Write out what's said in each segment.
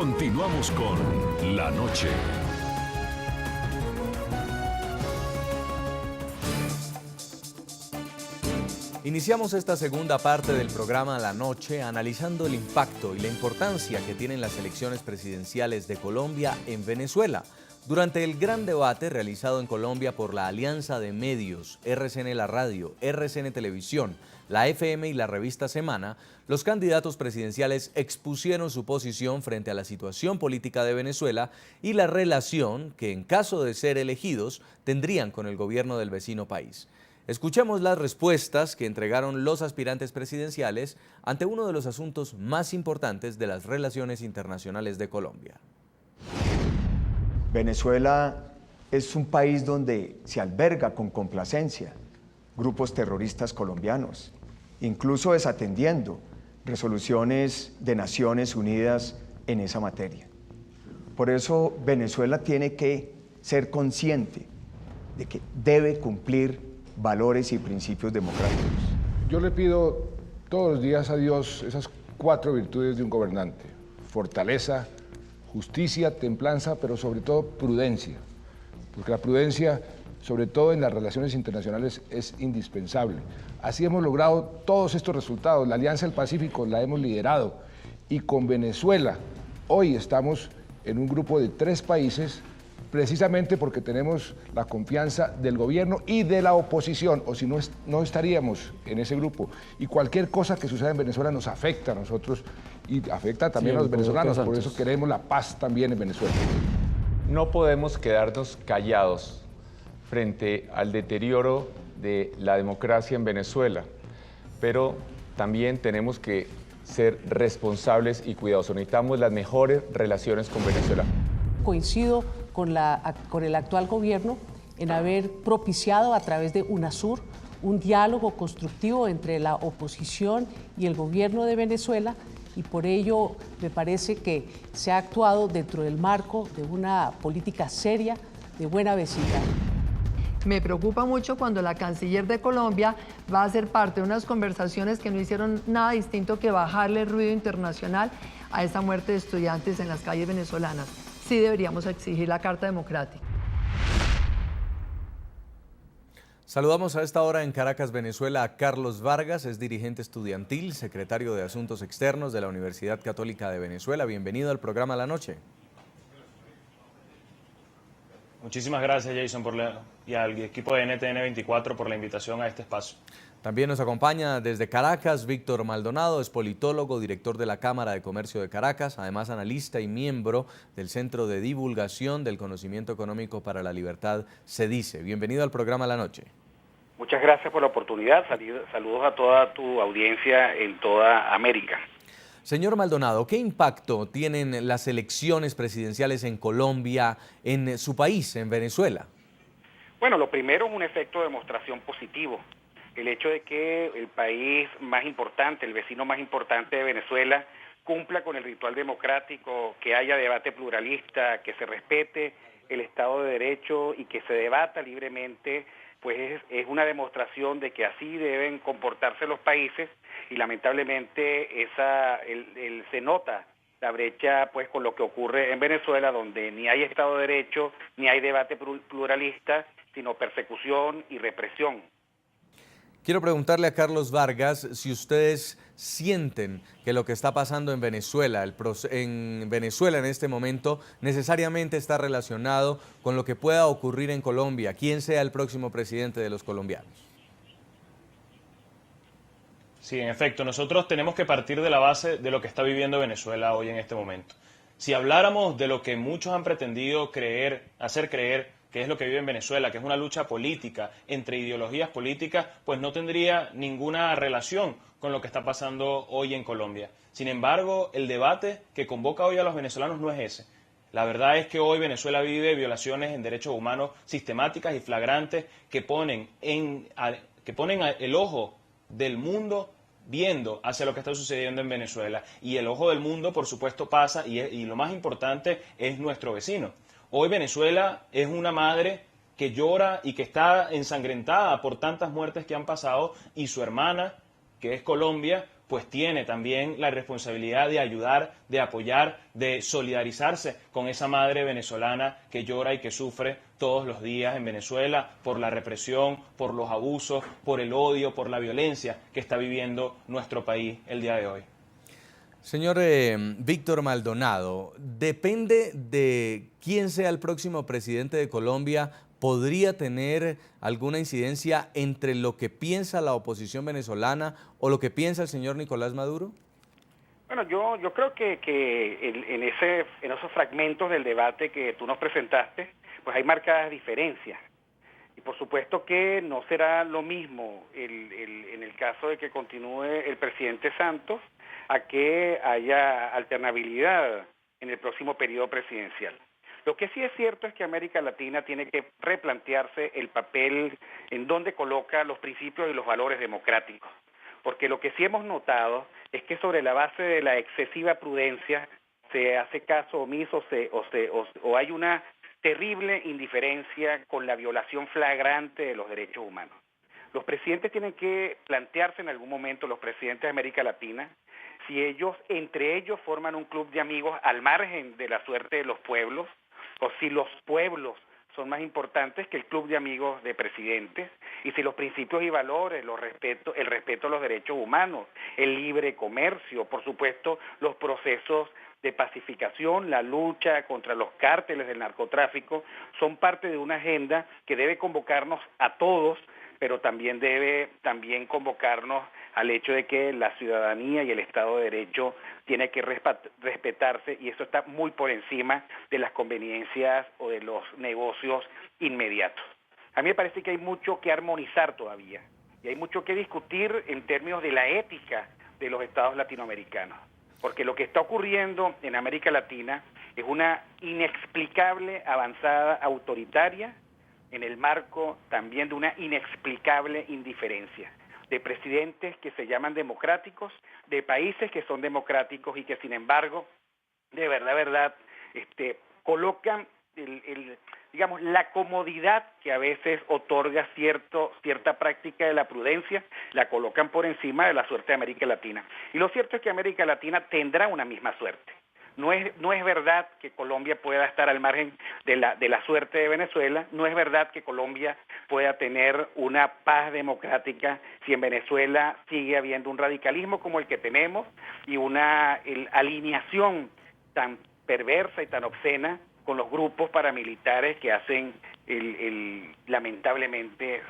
Continuamos con La Noche. Iniciamos esta segunda parte del programa La Noche analizando el impacto y la importancia que tienen las elecciones presidenciales de Colombia en Venezuela. Durante el gran debate realizado en Colombia por la Alianza de Medios, RCN La Radio, RCN Televisión, la FM y la revista Semana, los candidatos presidenciales expusieron su posición frente a la situación política de Venezuela y la relación que, en caso de ser elegidos, tendrían con el gobierno del vecino país. Escuchemos las respuestas que entregaron los aspirantes presidenciales ante uno de los asuntos más importantes de las relaciones internacionales de Colombia. Venezuela es un país donde se alberga con complacencia grupos terroristas colombianos, incluso desatendiendo resoluciones de Naciones Unidas en esa materia. Por eso Venezuela tiene que ser consciente de que debe cumplir valores y principios democráticos. Yo le pido todos los días a Dios esas 4 virtudes de un gobernante: fortaleza, justicia, templanza, pero sobre todo prudencia, porque la prudencia, sobre todo en las relaciones internacionales, es indispensable. Así hemos logrado todos estos resultados. La Alianza del Pacífico la hemos liderado, y con Venezuela hoy estamos en un grupo de 3 países precisamente porque tenemos la confianza del gobierno y de la oposición, o si no, no estaríamos en ese grupo. Y cualquier cosa que suceda en Venezuela nos afecta a nosotros y afecta también a los venezolanos, por eso queremos la paz también en Venezuela. No podemos quedarnos callados frente al deterioro de la democracia en Venezuela, pero también tenemos que ser responsables y cuidadosos. Necesitamos las mejores relaciones con Venezuela. Coincido con el actual gobierno en haber propiciado a través de UNASUR un diálogo constructivo entre la oposición y el gobierno de Venezuela, y por ello me parece que se ha actuado dentro del marco de una política seria de buena vecindad. Me preocupa mucho cuando la canciller de Colombia va a ser parte de unas conversaciones que no hicieron nada distinto que bajarle ruido internacional a esta muerte de estudiantes en las calles venezolanas. Sí deberíamos exigir la Carta Democrática. Saludamos a esta hora en Caracas, Venezuela, a Carlos Vargas, es dirigente estudiantil, secretario de Asuntos Externos de la Universidad Católica de Venezuela. Bienvenido al programa La Noche. Muchísimas gracias, Jason, y al equipo de NTN 24 por la invitación a este espacio. También nos acompaña desde Caracas Víctor Maldonado, es politólogo, director de la Cámara de Comercio de Caracas, además analista y miembro del Centro de Divulgación del Conocimiento Económico para la Libertad, CEDICE. Bienvenido al programa La Noche. Muchas gracias por la oportunidad. Saludos a toda tu audiencia en toda América. Señor Maldonado, ¿qué impacto tienen las elecciones presidenciales en Colombia, en su país, en Venezuela? Bueno, lo primero es un efecto de demostración positivo. El hecho de que el país más importante, el vecino más importante de Venezuela, cumpla con el ritual democrático, que haya debate pluralista, que se respete el Estado de Derecho y que se debata libremente, pues es una demostración de que así deben comportarse los países, y lamentablemente se nota la brecha pues con lo que ocurre en Venezuela, donde ni hay Estado de Derecho, ni hay debate pluralista, sino persecución y represión. Quiero preguntarle a Carlos Vargas si ustedes sienten que lo que está pasando en Venezuela, en este momento, necesariamente está relacionado con lo que pueda ocurrir en Colombia, quién sea el próximo presidente de los colombianos. Sí, en efecto, nosotros tenemos que partir de la base de lo que está viviendo Venezuela hoy en este momento. Si habláramos de lo que muchos han pretendido hacer creer que es lo que vive en Venezuela, que es una lucha política entre ideologías políticas, pues no tendría ninguna relación con lo que está pasando hoy en Colombia. Sin embargo, el debate que convoca hoy a los venezolanos no es ese. La verdad es que hoy Venezuela vive violaciones en derechos humanos sistemáticas y flagrantes que ponen el ojo del mundo viendo hacia lo que está sucediendo en Venezuela. Y el ojo del mundo, por supuesto, pasa, y lo más importante es nuestro vecino. Hoy Venezuela es una madre que llora y que está ensangrentada por tantas muertes que han pasado, y su hermana, que es Colombia, pues tiene también la responsabilidad de ayudar, de apoyar, de solidarizarse con esa madre venezolana que llora y que sufre todos los días en Venezuela por la represión, por los abusos, por el odio, por la violencia que está viviendo nuestro país el día de hoy. Señor Víctor Maldonado, depende de quién sea el próximo presidente de Colombia, ¿podría tener alguna incidencia entre lo que piensa la oposición venezolana o lo que piensa el señor Nicolás Maduro? Bueno, yo creo que en esos fragmentos del debate que tú nos presentaste, pues hay marcadas diferencias. Y por supuesto que no será lo mismo en el caso de que continúe el presidente Santos a que haya alternabilidad en el próximo periodo presidencial. Lo que sí es cierto es que América Latina tiene que replantearse el papel en donde coloca los principios y los valores democráticos. Porque lo que sí hemos notado es que sobre la base de la excesiva prudencia se hace caso omiso o hay una terrible indiferencia con la violación flagrante de los derechos humanos. Los presidentes tienen que plantearse en algún momento, los presidentes de América Latina, si ellos, entre ellos, forman un club de amigos al margen de la suerte de los pueblos, o si los pueblos son más importantes que el club de amigos de presidentes, y si los principios y valores, el respeto a los derechos humanos, el libre comercio, por supuesto, los procesos de pacificación, la lucha contra los cárteles del narcotráfico, son parte de una agenda que debe convocarnos a todos, pero también debe convocarnos al hecho de que la ciudadanía y el Estado de Derecho tiene que respetarse, y eso está muy por encima de las conveniencias o de los negocios inmediatos. A mí me parece que hay mucho que armonizar todavía, y hay mucho que discutir en términos de la ética de los estados latinoamericanos, porque lo que está ocurriendo en América Latina es una inexplicable avanzada autoritaria en el marco también de una inexplicable indiferencia de presidentes que se llaman democráticos, de países que son democráticos y que sin embargo, de verdad, colocan digamos, la comodidad que a veces otorga cierta práctica de la prudencia, la colocan por encima de la suerte de América Latina. Y lo cierto es que América Latina tendrá una misma suerte. No es verdad que Colombia pueda estar al margen de la suerte de Venezuela, no es verdad que Colombia pueda tener una paz democrática si en Venezuela sigue habiendo un radicalismo como el que tenemos y una alineación tan perversa y tan obscena con los grupos paramilitares que hacen lamentablemente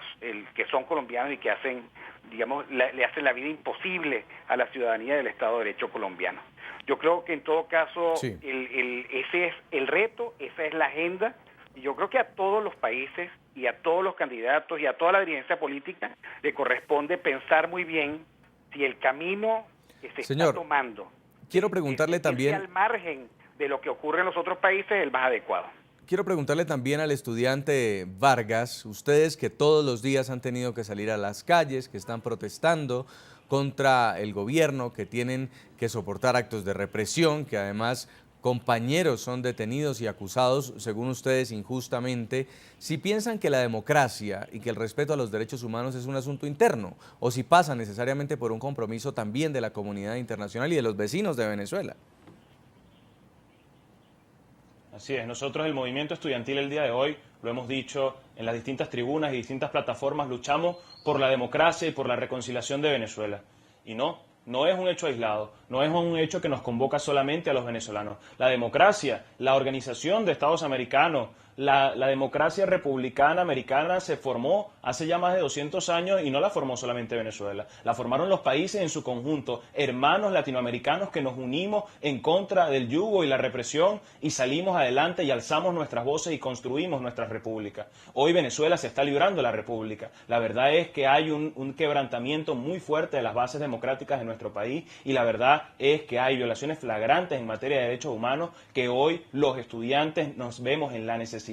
que son colombianos y que hacen, digamos, le hacen la vida imposible a la ciudadanía del Estado de Derecho colombiano. Yo creo que en todo caso sí. Ese es el reto, esa es la agenda, y yo creo que a todos los países y a todos los candidatos y a toda la dirigencia política le corresponde pensar muy bien si el camino que se está tomando, quiero preguntarle también al margen de lo que ocurre en los otros países, es el más adecuado. Quiero preguntarle también al estudiante Vargas, ustedes que todos los días han tenido que salir a las calles, que están protestando contra el gobierno, que tienen que soportar actos de represión, que además compañeros son detenidos y acusados, según ustedes, injustamente, si piensan que la democracia y que el respeto a los derechos humanos es un asunto interno, o si pasa necesariamente por un compromiso también de la comunidad internacional y de los vecinos de Venezuela. Así es, nosotros el movimiento estudiantil el día de hoy, lo hemos dicho en las distintas tribunas y distintas plataformas, luchamos por la democracia y por la reconciliación de Venezuela. Y no es un hecho aislado, no es un hecho que nos convoca solamente a los venezolanos. La democracia, la Organización de Estados Americanos, la democracia republicana americana se formó hace ya más de 200 años y no la formó solamente Venezuela. La formaron los países en su conjunto, hermanos latinoamericanos que nos unimos en contra del yugo y la represión y salimos adelante y alzamos nuestras voces y construimos nuestra república. Hoy Venezuela se está librando la república. La verdad es que hay un quebrantamiento muy fuerte de las bases democráticas de nuestro país y la verdad es que hay violaciones flagrantes en materia de derechos humanos que hoy los estudiantes nos vemos en la necesidad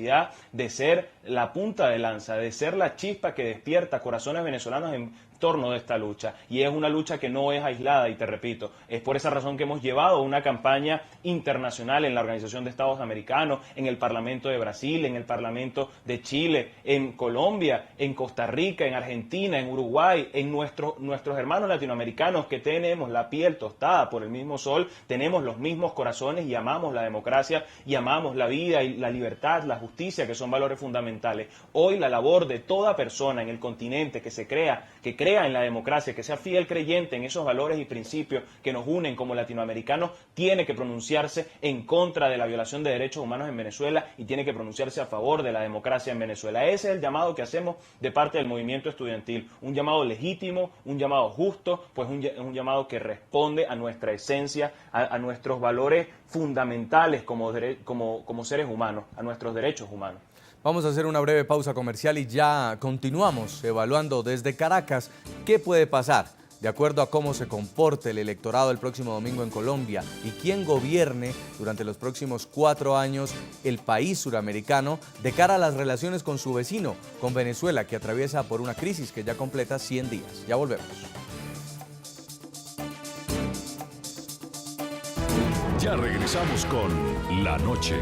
de ser la punta de lanza, de ser la chispa que despierta corazones venezolanos torno de esta lucha. Y es una lucha que no es aislada, y te repito, es por esa razón que hemos llevado una campaña internacional en la Organización de Estados Americanos, en el Parlamento de Brasil, en el Parlamento de Chile, en Colombia, en Costa Rica, en Argentina, en Uruguay, en nuestros hermanos latinoamericanos que tenemos la piel tostada por el mismo sol, tenemos los mismos corazones y amamos la democracia y amamos la vida y la libertad, la justicia, que son valores fundamentales. Hoy la labor de toda persona en el continente que crea en la democracia, que sea fiel creyente en esos valores y principios que nos unen como latinoamericanos, tiene que pronunciarse en contra de la violación de derechos humanos en Venezuela y tiene que pronunciarse a favor de la democracia en Venezuela. Ese es el llamado que hacemos de parte del movimiento estudiantil, un llamado legítimo, un llamado justo, pues un llamado que responde a nuestra esencia, a nuestros valores fundamentales como seres humanos, a nuestros derechos humanos. Vamos a hacer una breve pausa comercial y ya continuamos evaluando desde Caracas qué puede pasar de acuerdo a cómo se comporte el electorado el próximo domingo en Colombia y quién gobierne durante los próximos 4 años el país suramericano de cara a las relaciones con su vecino, con Venezuela, que atraviesa por una crisis que ya completa 100 días. Ya volvemos. Ya regresamos con La Noche.